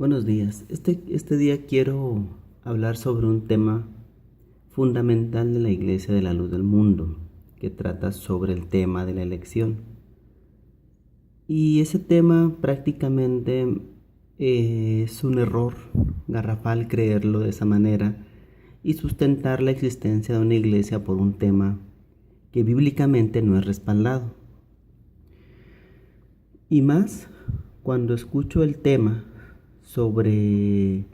Buenos días. Este día quiero hablar sobre un tema fundamental de la Iglesia de la Luz del Mundo, que trata sobre el tema de la elección. Y ese tema prácticamente es un error garrafal creerlo de esa manera y sustentar la existencia de una iglesia por un tema que bíblicamente no es respaldado. Y más cuando escucho el tema sobre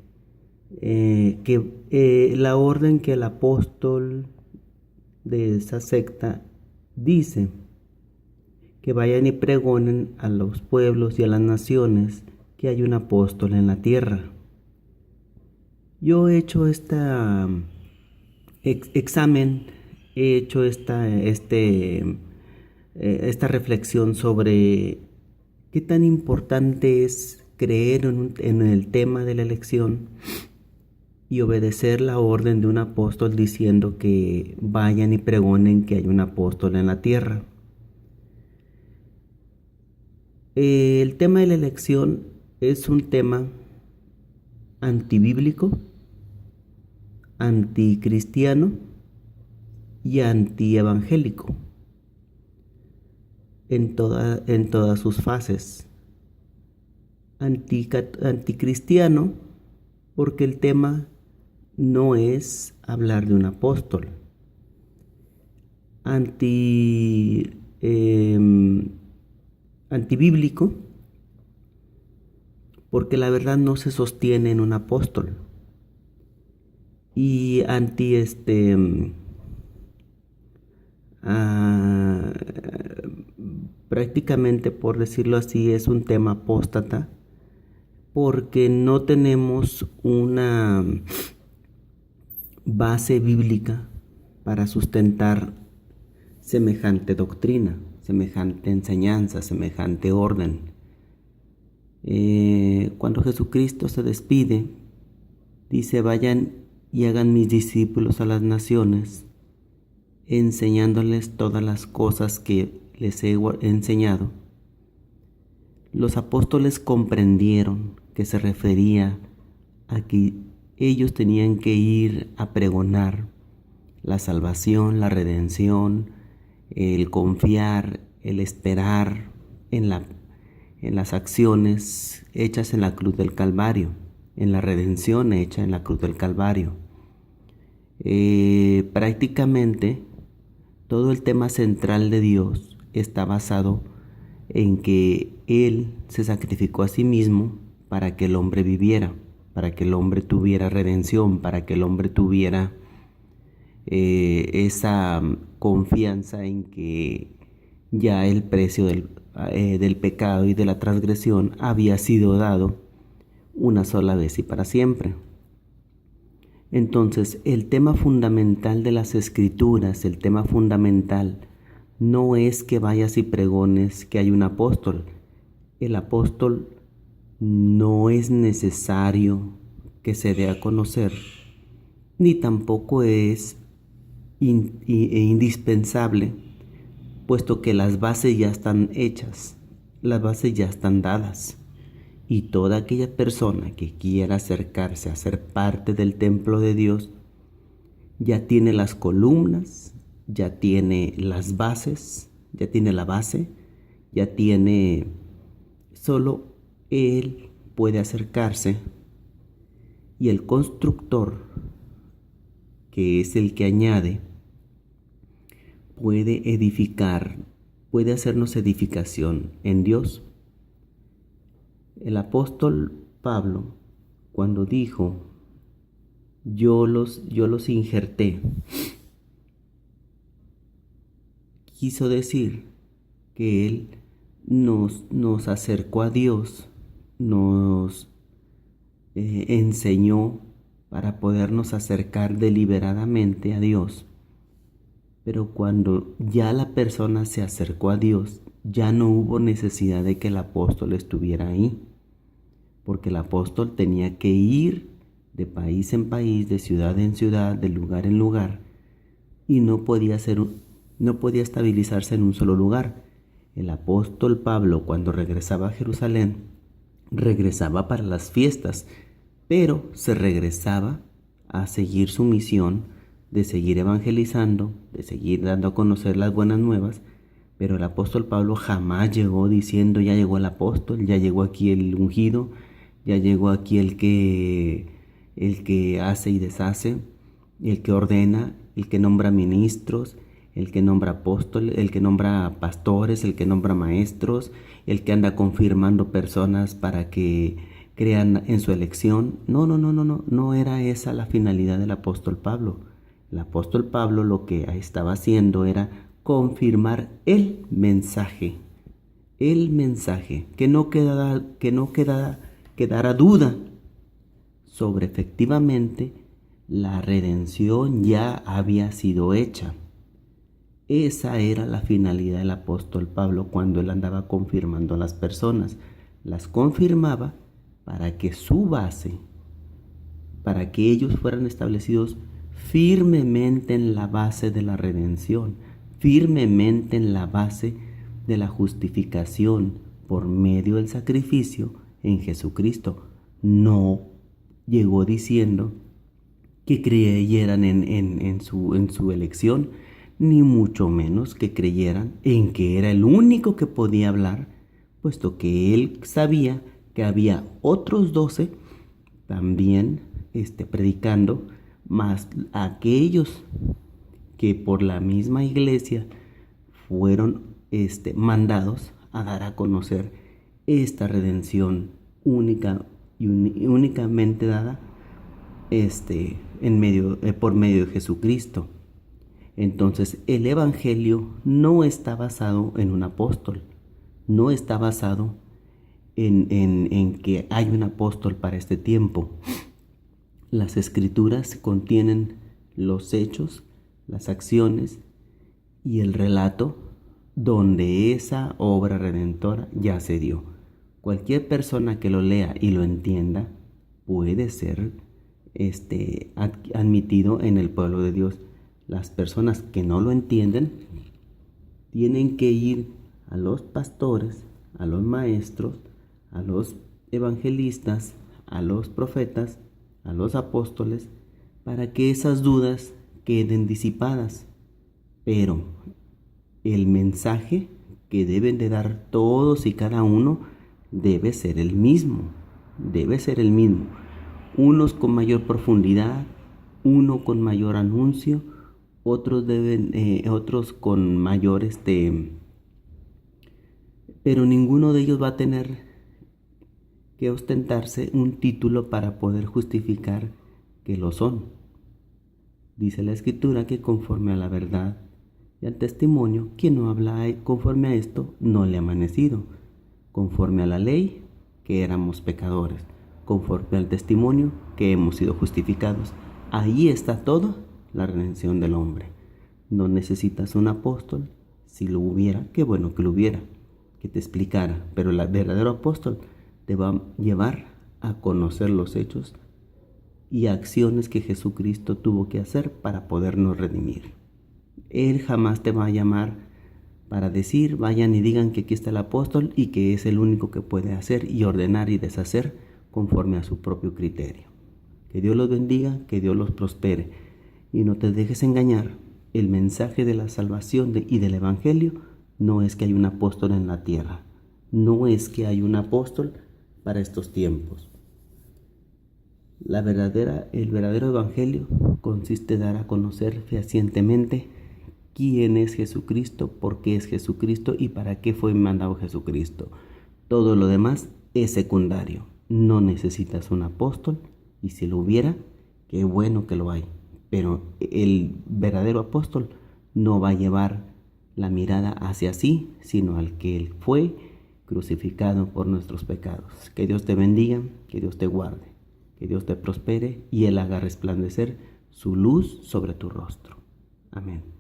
la orden que el apóstol de esa secta dice que vayan y pregonen a los pueblos y a las naciones que hay un apóstol en la tierra. Yo he hecho examen, he hecho esta reflexión sobre qué tan importante es creer en el tema de la elección y obedecer la orden de un apóstol diciendo que vayan y pregonen que hay un apóstol en la tierra. El tema de la elección es un tema antibíblico, anticristiano y antievangélico en todas sus fases. Anticristiano porque el tema no es hablar de un apóstol. Antibíblico porque la verdad no se sostiene en un apóstol. Y prácticamente, por decirlo así, es un tema apóstata porque no tenemos una base bíblica para sustentar semejante doctrina, semejante enseñanza, semejante orden. Cuando Jesucristo se despide, dice: vayan y hagan mis discípulos a las naciones, enseñándoles todas las cosas que les he enseñado. Los apóstoles comprendieron que se refería a que ellos tenían que ir a pregonar la salvación, la redención, el confiar, el esperar en las acciones hechas en la cruz del Calvario, en la redención hecha en la cruz del Calvario. Prácticamente todo el tema central de Dios está basado en que Él se sacrificó a sí mismo para que el hombre viviera, para que el hombre tuviera redención, para que el hombre tuviera esa confianza en que ya el precio del pecado y de la transgresión había sido dado una sola vez y para siempre. Entonces, el tema fundamental de las Escrituras, el tema fundamental, no es que vayas y pregones que hay un apóstol. El apóstol no es necesario que se dé a conocer, ni tampoco es indispensable, puesto que las bases ya están hechas, las bases ya están dadas. Y toda aquella persona que quiera acercarse a ser parte del templo de Dios ya tiene las columnas, ya tiene las bases, ya tiene la base, ya tiene, solo él puede acercarse y el constructor, que es el que añade, puede edificar, puede hacernos edificación en Dios. El apóstol Pablo, cuando dijo, yo los injerté, quiso decir que Él nos acercó a Dios, nos enseñó para podernos acercar deliberadamente a Dios. Pero cuando ya la persona se acercó a Dios, ya no hubo necesidad de que el apóstol estuviera ahí, porque el apóstol tenía que ir de país en país, de ciudad en ciudad, de lugar en lugar, y no podía estabilizarse en un solo lugar. El apóstol Pablo, cuando regresaba a Jerusalén, regresaba para las fiestas, pero se regresaba a seguir su misión de seguir evangelizando, de seguir dando a conocer las buenas nuevas. Pero el apóstol Pablo jamás llegó diciendo: ya llegó el apóstol, ya llegó aquí el ungido, ya llegó aquí el que hace y deshace, el que ordena, el que nombra ministros, el que nombra apóstoles, el que nombra pastores, el que nombra maestros, el que anda confirmando personas para que crean en su elección. No era esa la finalidad del apóstol Pablo. El apóstol Pablo lo que estaba haciendo era confirmar el mensaje, que no quedara duda sobre efectivamente la redención ya había sido hecha. Esa era la finalidad del apóstol Pablo cuando él andaba confirmando a las personas. Las confirmaba para que su base, para que ellos fueran establecidos firmemente en la base de la redención, firmemente en la base de la justificación por medio del sacrificio en Jesucristo. No llegó diciendo que creyeran en su elección, ni mucho menos que creyeran en que era el único que podía hablar, puesto que él sabía que había otros 12 también predicando, más aquellos que por la misma iglesia fueron mandados a dar a conocer esta redención única y únicamente dada por medio de Jesucristo. Entonces el evangelio no está basado en un apóstol, no está basado en que hay un apóstol para este tiempo. Las escrituras contienen los hechos, las acciones y el relato donde esa obra redentora ya se dio. Cualquier persona que lo lea y lo entienda puede ser admitido en el pueblo de Dios. Las personas que no lo entienden tienen que ir a los pastores, a los maestros, a los evangelistas, a los profetas, a los apóstoles, para que esas dudas queden disipadas. Pero el mensaje que deben de dar todos y cada uno debe ser el mismo, unos con mayor profundidad, uno con mayor anuncio, otros con mayor pero ninguno de ellos va a tener que ostentarse un título para poder justificar que lo son. Dice la Escritura que conforme a la verdad y al testimonio, quien no habla conforme a esto no le ha amanecido. Conforme a la ley, que éramos pecadores. Conforme al testimonio, que hemos sido justificados. Ahí está toda la redención del hombre. No necesitas un apóstol. Si lo hubiera, qué bueno que lo hubiera, que te explicara. Pero el verdadero apóstol te va a llevar a conocer los hechos y acciones que Jesucristo tuvo que hacer para podernos redimir. Él jamás te va a llamar para decir: vayan y digan que aquí está el apóstol y que es el único que puede hacer y ordenar y deshacer conforme a su propio criterio. Que Dios los bendiga, que Dios los prospere y no te dejes engañar. El mensaje de la salvación y del evangelio no es que hay un apóstol en la tierra, no es que hay un apóstol para estos tiempos. El verdadero evangelio consiste en dar a conocer fehacientemente quién es Jesucristo, por qué es Jesucristo y para qué fue mandado Jesucristo. Todo lo demás es secundario. No necesitas un apóstol, y si lo hubiera, qué bueno que lo hay. Pero el verdadero apóstol no va a llevar la mirada hacia sí, sino al que Él fue crucificado por nuestros pecados. Que Dios te bendiga, que Dios te guarde, que Dios te prospere y Él haga resplandecer su luz sobre tu rostro. Amén.